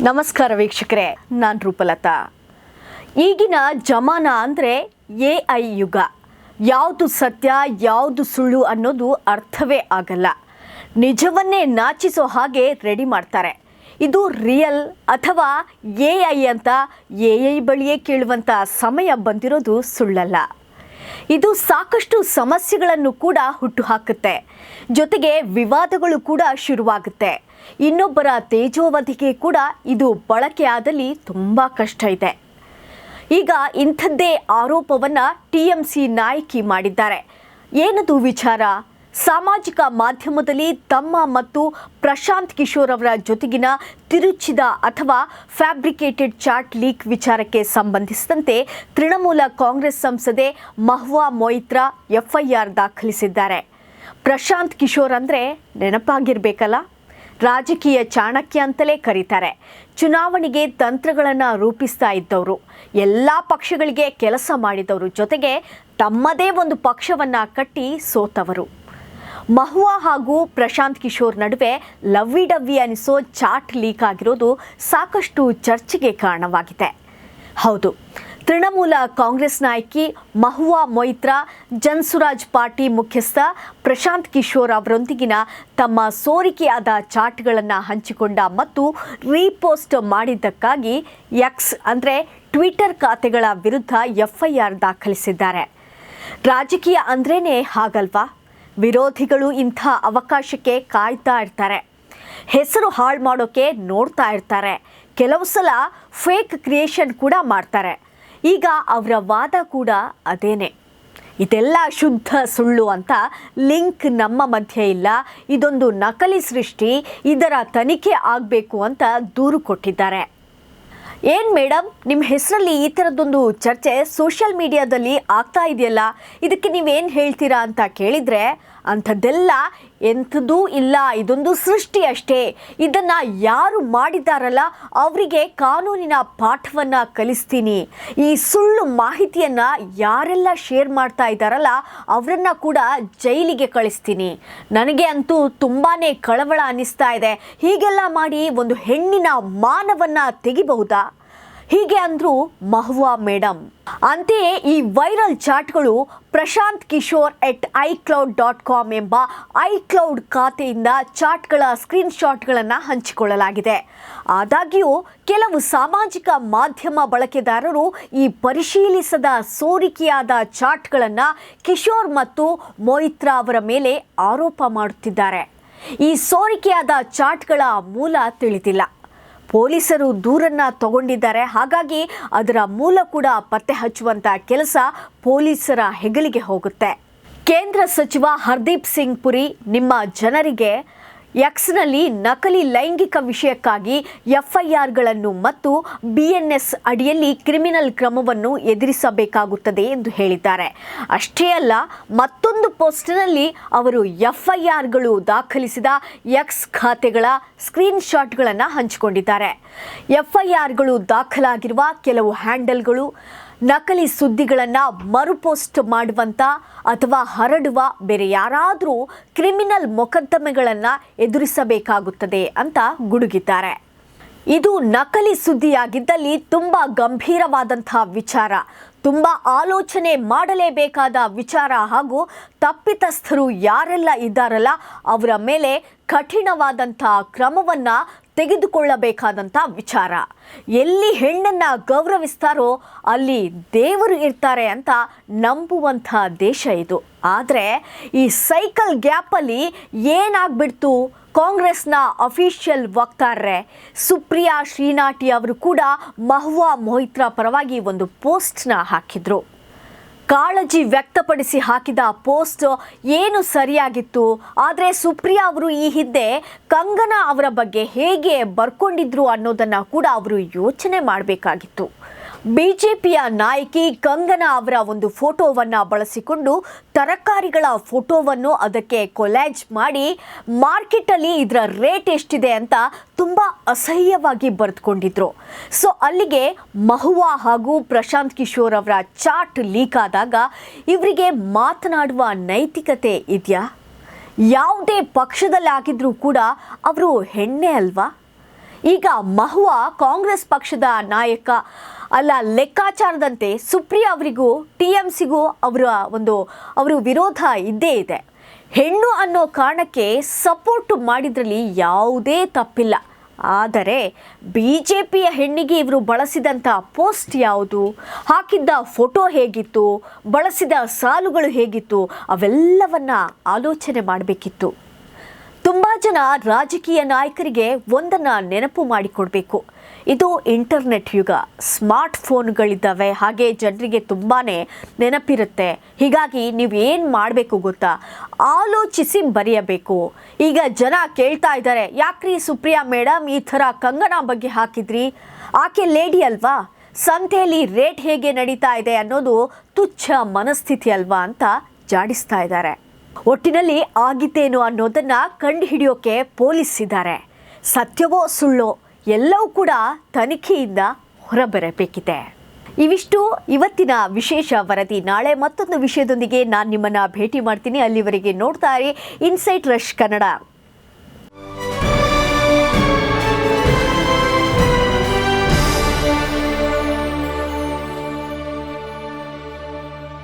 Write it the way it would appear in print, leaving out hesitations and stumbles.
ನಮಸ್ಕಾರ ವೀಕ್ಷಕರೇ, ನಾನು ರೂಪಲತಾ. ಈಗಿನ ಜಮಾನ ಅಂದರೆ AI ಯುಗ. ಯಾವುದು ಸತ್ಯ ಯಾವುದು ಸುಳ್ಳು ಅನ್ನೋದು ಅರ್ಥವೇ ಆಗಲ್ಲ. ನಿಜವನ್ನೇ ನಾಚಿಸೋ ಹಾಗೆ ರೆಡಿ ಮಾಡ್ತಾರೆ. ಇದು ರಿಯಲ್ ಅಥವಾ AI ಅಂತ AI ಬಳಿಯೇ ಕೇಳುವಂಥ ಸಮಯ ಬಂದಿರೋದು ಸುಳ್ಳಲ್ಲ. ಇದು ಸಾಕಷ್ಟು ಸಮಸ್ಯೆಗಳನ್ನು ಕೂಡ ಹುಟ್ಟುಹಾಕುತ್ತೆ. ಜೊತೆಗೆ ವಿವಾದಗಳು ಕೂಡ ಶುರುವಾಗುತ್ತೆ. ಇನ್ನೊಬ್ಬರ ತೇಜೋವಧಿಗೆ ಕೂಡ ಇದು ಬಳಕೆಯಾದಲ್ಲಿ ತುಂಬ ಕಷ್ಟ ಇದೆ. ಈಗ ಇಂಥದ್ದೇ ಆರೋಪವನ್ನು TMC ನಾಯಕಿ ಮಾಡಿದ್ದಾರೆ. ಏನದು ವಿಚಾರ? ಸಾಮಾಜಿಕ ಮಾಧ್ಯಮದಲ್ಲಿ ತಮ್ಮ ಮತ್ತು ಪ್ರಶಾಂತ್ ಕಿಶೋರ್ ಅವರ ಜೊತೆಗಿನ ತಿರುಚಿದ ಅಥವಾ ಫ್ಯಾಬ್ರಿಕೇಟೆಡ್ ಚಾಟ್ ಲೀಕ್ ವಿಚಾರಕ್ಕೆ ಸಂಬಂಧಿಸಿದಂತೆ ತೃಣಮೂಲ ಕಾಂಗ್ರೆಸ್ ಸಂಸದೆ ಮಹುವಾ ಮೊಯಿತ್ರಾ FIR ದಾಖಲಿಸಿದ್ದಾರೆ. ಪ್ರಶಾಂತ್ ಕಿಶೋರ್ ಅಂದರೆ ನೆನಪಾಗಿರಬೇಕಲ್ಲ, ರಾಜಕೀಯ ಚಾಣಕ್ಯ ಅಂತಲೇ ಕರೀತಾರೆ. ಚುನಾವಣೆಗೆ ತಂತ್ರಗಳನ್ನು ರೂಪಿಸ್ತಾ ಇದ್ದವರು, ಎಲ್ಲ ಪಕ್ಷಗಳಿಗೆ ಕೆಲಸ ಮಾಡಿದವರು, ಜೊತೆಗೆ ತಮ್ಮದೇ ಒಂದು ಪಕ್ಷವನ್ನು ಕಟ್ಟಿ ಸೋತವರು. ಮಹುವಾ ಹಾಗೂ ಪ್ರಶಾಂತ್ ಕಿಶೋರ್ ನಡುವೆ ಲವ್ವಿ ಡವ್ವಿ ಅನಿಸೋ ಚಾಟ್ ಲೀಕ್ ಆಗಿರೋದು ಸಾಕಷ್ಟು ಚರ್ಚೆಗೆ ಕಾರಣವಾಗಿದೆ. ಹೌದು, ತೃಣಮೂಲ ಕಾಂಗ್ರೆಸ್ ನಾಯಕಿ ಮಹುವಾ ಮೊಯಿತ್ರಾ ಜನ್ಸುರಾಜ್ ಪಾರ್ಟಿ ಮುಖ್ಯಸ್ಥ ಪ್ರಶಾಂತ್ ಕಿಶೋರ್ ಅವರೊಂದಿಗಿನ ತಮ್ಮ ಸೋರಿಕೆಯಾದ ಚಾಟ್ಗಳನ್ನು ಹಂಚಿಕೊಂಡ ಮತ್ತು ರೀಪೋಸ್ಟ್ ಮಾಡಿದ್ದಕ್ಕಾಗಿ X ಅಂದರೆ ಟ್ವಿಟರ್ ಖಾತೆಗಳ ವಿರುದ್ಧ FIR ದಾಖಲಿಸಿದ್ದಾರೆ. ರಾಜಕೀಯ ಅಂದ್ರೇ ಹಾಗಲ್ವಾ? ವಿರೋಧಿಗಳು ಇಂಥ ಅವಕಾಶಕ್ಕೆ ಕಾಯ್ತಾ ಇರ್ತಾರೆ. ಹೆಸರು ಹಾಳು ಮಾಡೋಕ್ಕೆ ನೋಡ್ತಾ ಇರ್ತಾರೆ. ಕೆಲವು ಸಲ ಫೇಕ್ ಕ್ರಿಯೇಷನ್ ಕೂಡ ಮಾಡ್ತಾರೆ. ಈಗ ಅವರ ವಾದ ಕೂಡ ಅದೇನೆ. ಇದೆಲ್ಲ ಶುದ್ಧ ಸುಳ್ಳು ಅಂತ ಲಿಂಕ್ ನಮ್ಮ ಮಧ್ಯೆ ಇಲ್ಲ, ಇದೊಂದು ನಕಲಿ ಸೃಷ್ಟಿ, ಇದರ ತನಿಖೆ ಆಗಬೇಕು ಅಂತ ದೂರು ಕೊಟ್ಟಿದ್ದಾರೆ. ಏನು ಮೇಡಮ್, ನಿಮ್ಮ ಹೆಸರಲ್ಲಿ ಈ ಥರದ್ದೊಂದು ಚರ್ಚೆ ಸೋಷಿಯಲ್ ಮೀಡಿಯಾದಲ್ಲಿ ಆಗ್ತಾ ಇದೆಯಲ್ಲ, ಇದಕ್ಕೆ ನೀವೇನು ಹೇಳ್ತೀರಾ ಅಂತ ಕೇಳಿದರೆ, ಅಂಥದ್ದೆಲ್ಲ ಎಂಥದೂ ಇಲ್ಲ, ಇದೊಂದು ಸೃಷ್ಟಿ ಅಷ್ಟೇ. ಇದನ್ನು ಯಾರು ಮಾಡಿದ್ದಾರಲ್ಲ ಅವರಿಗೆ ಕಾನೂನಿನ ಪಾಠವನ್ನು ಕಲಿಸ್ತೀನಿ. ಈ ಸುಳ್ಳು ಮಾಹಿತಿಯನ್ನು ಯಾರೆಲ್ಲ ಶೇರ್ ಮಾಡ್ತಾ ಇದ್ದಾರಲ್ಲ ಅವರನ್ನು ಕೂಡ ಜೈಲಿಗೆ ಕಳಿಸ್ತೀನಿ. ನನಗೆ ಅಂತೂ ತುಂಬಾ ಕಳವಳ ಅನ್ನಿಸ್ತಾ ಇದೆ. ಹೀಗೆಲ್ಲ ಮಾಡಿ ಒಂದು ಹೆಣ್ಣಿನ ಮಾನವನ್ನು ತೆಗಿಬಹುದಾ? ಹೀಗೆ ಅಂದ್ರು ಮಹುವಾ ಮೇಡಮ್. ಅಂತೆಯೇ ಈ ವೈರಲ್ ಚಾಟ್ಗಳು ಪ್ರಶಾಂತ್ ಕಿಶೋರ್ @iCloud.com ಎಂಬ iCloud ಖಾತೆಯಿಂದ ಚಾಟ್ಗಳ ಸ್ಕ್ರೀನ್ಶಾಟ್ಗಳನ್ನು ಹಂಚಿಕೊಳ್ಳಲಾಗಿದೆ. ಆದಾಗ್ಯೂ ಕೆಲವು ಸಾಮಾಜಿಕ ಮಾಧ್ಯಮ ಬಳಕೆದಾರರು ಈ ಪರಿಶೀಲಿಸದ ಸೋರಿಕೆಯಾದ ಚಾಟ್ಗಳನ್ನು ಕಿಶೋರ್ ಮತ್ತು ಮೊಯಿತ್ರಾ ಅವರ ಮೇಲೆ ಆರೋಪ ಮಾಡುತ್ತಿದ್ದಾರೆ. ಈ ಸೋರಿಕೆಯಾದ ಚಾಟ್ಗಳ ಮೂಲ ತಿಳಿದಿಲ್ಲ. ಪೊಲೀಸರು ದೂರನ್ನು ತಗೊಂಡಿದ್ದಾರೆ. ಹಾಗಾಗಿ ಅದರ ಮೂಲ ಕೂಡ ಪತ್ತೆ ಹಚ್ಚುವಂಥ ಕೆಲಸ ಪೊಲೀಸರ ಹೆಗಲಿಗೆ ಹೋಗುತ್ತೆ. ಕೇಂದ್ರ ಸಚಿವ ಹರ್ದೀಪ್ ಸಿಂಗ್ ಪುರಿ ನಿಮ್ಮ ಜನರಿಗೆ Xನಲ್ಲಿ ನಕಲಿ ಲೈಂಗಿಕ ವಿಷಯಕ್ಕಾಗಿ FIRಗಳನ್ನು ಮತ್ತು BNS ಅಡಿಯಲ್ಲಿ ಕ್ರಿಮಿನಲ್ ಕ್ರಮವನ್ನು ಎದುರಿಸಬೇಕಾಗುತ್ತದೆ ಎಂದು ಹೇಳಿದ್ದಾರೆ. ಅಷ್ಟೇ ಅಲ್ಲ, ಮತ್ತೊಂದು ಪೋಸ್ಟ್ನಲ್ಲಿ ಅವರು FIRಗಳು ದಾಖಲಿಸಿದ X ಖಾತೆಗಳ ಸ್ಕ್ರೀನ್ಶಾಟ್ಗಳನ್ನು ಹಂಚಿಕೊಂಡಿದ್ದಾರೆ. FIRಗಳು ದಾಖಲಾಗಿರುವ ಕೆಲವು ಹ್ಯಾಂಡಲ್ಗಳು ನಕಲಿ ಸುದ್ದಿಗಳನ್ನು ಮರುಪೋಸ್ಟ್ ಮಾಡುವಂಥ ಅಥವಾ ಹರಡುವ ಬೇರೆ ಯಾರಾದರೂ ಕ್ರಿಮಿನಲ್ ಮೊಕದ್ದಮೆಗಳನ್ನು ಎದುರಿಸಬೇಕಾಗುತ್ತದೆ ಅಂತ ಗುಡುಗಿದ್ದಾರೆ. ಇದು ನಕಲಿ ಸುದ್ದಿಯಾಗಿದ್ದಲ್ಲಿ ತುಂಬ ಗಂಭೀರವಾದಂಥ ವಿಚಾರ, ತುಂಬ ಆಲೋಚನೆ ಮಾಡಲೇಬೇಕಾದ ವಿಚಾರ ಹಾಗೂ ತಪ್ಪಿತಸ್ಥರು ಯಾರೆಲ್ಲ ಇದ್ದಾರಲ್ಲ ಅವರ ಮೇಲೆ ಕಠಿಣವಾದಂಥ ಕ್ರಮವನ್ನು ತೆಗೆದುಕೊಳ್ಳಬೇಕಾದಂಥ ವಿಚಾರ. ಎಲ್ಲಿ ಹೆಣ್ಣನ್ನು ಗೌರವಿಸ್ತಾರೋ ಅಲ್ಲಿ ದೇವರು ಇರ್ತಾರೆ ಅಂತ ನಂಬುವಂಥ ದೇಶ ಇದು. ಆದರೆ ಈ ಸೈಕಲ್ ಗ್ಯಾಪಲ್ಲಿ ಏನಾಗ್ಬಿಡ್ತು? ಕಾಂಗ್ರೆಸ್ನ ಅಫಿಷಿಯಲ್ ವಕ್ತಾರರೇ ಸುಪ್ರಿಯಾ ಶ್ರೀನಾಟಿ ಅವರು ಕೂಡ ಮಹುವಾ ಮೊಯಿತ್ರಾ ಪರವಾಗಿ ಒಂದು ಪೋಸ್ಟ್ನ ಹಾಕಿದ್ರು. ಕಾಳಜಿ ವ್ಯಕ್ತಪಡಿಸಿ ಹಾಕಿದ ಪೋಸ್ಟ್ ಏನು ಸರಿಯಾಗಿತ್ತು. ಆದರೆ ಸುಪ್ರಿಯಾ ಅವರು ಈ ಹಿಂದೆ ಕಂಗನಾ ಅವರ ಬಗ್ಗೆ ಹೇಗೆ ಬರ್ಕೊಂಡಿದ್ರು ಅನ್ನೋದನ್ನು ಕೂಡ ಅವರು ಯೋಚನೆ ಮಾಡಬೇಕಾಗಿತ್ತು. ಬಿಜೆಪಿಯ ನಾಯಕಿ ಕಂಗನಾ ಅವರ ಒಂದು ಫೋಟೋವನ್ನು ಬಳಸಿಕೊಂಡು ತರಕಾರಿಗಳ ಫೋಟೋವನ್ನು ಅದಕ್ಕೆ ಕೊಲ್ಯಾಜ್ ಮಾಡಿ ಮಾರ್ಕೆಟಲ್ಲಿ ಇದರ ರೇಟ್ ಎಷ್ಟಿದೆ ಅಂತ ತುಂಬ ಅಸಹ್ಯವಾಗಿ ಬರೆದುಕೊಂಡಿದ್ರು. ಸೊ ಅಲ್ಲಿಗೆ ಮಹುವಾ ಹಾಗೂ ಪ್ರಶಾಂತ್ ಕಿಶೋರ್ ಅವರ ಚಾಟ್ ಲೀಕ್ ಆದಾಗ ಇವರಿಗೆ ಮಾತನಾಡುವ ನೈತಿಕತೆ ಇದೆಯಾ? ಯಾವುದೇ ಪಕ್ಷದಲ್ಲಿ ಆಗಿದ್ರೂ ಕೂಡ ಅವರು ಹೆಣ್ಣೆ ಅಲ್ವಾ? ಈಗ ಮಹುವಾ ಕಾಂಗ್ರೆಸ್ ಪಕ್ಷದ ನಾಯಕ ಅಲ್ಲ, ಲೆಕ್ಕಾಚಾರದಂತೆ ಸುಪ್ರಿಯಾ ಅವರಿಗೂ TMCಗೂ ಅವರು ವಿರೋಧ ಇದ್ದೇ ಇದೆ. ಹೆಣ್ಣು ಅನ್ನೋ ಕಾರಣಕ್ಕೆ ಸಪೋರ್ಟ್ ಮಾಡಿದ್ರಲ್ಲಿ ಯಾವುದೇ ತಪ್ಪಿಲ್ಲ. ಆದರೆ BJPಯ ಹೆಣ್ಣಿಗೆ ಇವರು ಬಳಸಿದಂಥ ಪೋಸ್ಟ್ ಯಾವುದು, ಹಾಕಿದ್ದ ಫೋಟೋ ಹೇಗಿತ್ತು, ಬಳಸಿದ ಸಾಲುಗಳು ಹೇಗಿತ್ತು, ಅವೆಲ್ಲವನ್ನ ಆಲೋಚನೆ ಮಾಡಬೇಕಿತ್ತು. ತುಂಬ ಜನ ರಾಜಕೀಯ ನಾಯಕರಿಗೆ ಒಂದನ್ನು ನೆನಪು ಮಾಡಿಕೊಡ್ಬೇಕು. ಇದು ಇಂಟರ್ನೆಟ್ ಯುಗ, ಸ್ಮಾರ್ಟ್ ಫೋನ್ಗಳಿದ್ದಾವೆ, ಹಾಗೆ ಜನರಿಗೆ ತುಂಬಾ ನೆನಪಿರುತ್ತೆ. ಹೀಗಾಗಿ ನೀವು ಏನು ಮಾಡಬೇಕು ಗೊತ್ತಾ, ಆಲೋಚಿಸಿ ಬರೆಯಬೇಕು. ಈಗ ಜನ ಕೇಳ್ತಾ ಇದ್ದಾರೆ, ಯಾಕ್ರಿ ಸುಪ್ರಿಯಾ ಮೇಡಮ್ ಈ ಥರ ಕಂಗನಾ ಬಗ್ಗೆ ಹಾಕಿದ್ರಿ, ಆಕೆ ಲೇಡಿ ಅಲ್ವಾ, ಸಂತೆಯಲ್ಲಿ ರೇಟ್ ಹೇಗೆ ನಡೀತಾ ಇದೆ ಅನ್ನೋದು ತುಚ್ಛ ಮನಸ್ಥಿತಿ ಅಲ್ವಾ ಅಂತ ಜಾಡಿಸ್ತಾ ಇದ್ದಾರೆ. ಒಟ್ಟಿನಲ್ಲಿ ಆಗಿದ್ದೇನು ಅನ್ನೋದನ್ನ ಕಂಡುಹಿಡಿಯೋಕೆ ಪೊಲೀಸ್ ಇದ್ದಾರೆ. ಸತ್ಯವೋ ಸುಳ್ಳೋ ಎಲ್ಲವೂ ಕೂಡ ತನಿಖೆಯಿಂದ ಹೊರಬರಬೇಕಿದೆ. ಇವಿಷ್ಟು ಇವತ್ತಿನ ವಿಶೇಷ ವರದಿ. ನಾಳೆ ಮತ್ತೊಂದು ವಿಷಯದೊಂದಿಗೆ ನಾನು ನಿಮ್ಮನ್ನು ಭೇಟಿ ಮಾಡ್ತೀನಿ. ಅಲ್ಲಿವರೆಗೆ ನೋಡ್ತಾ ಇರಿ ಇನ್ಸೈಟ್ ರಶ್ ಕನ್ನಡ.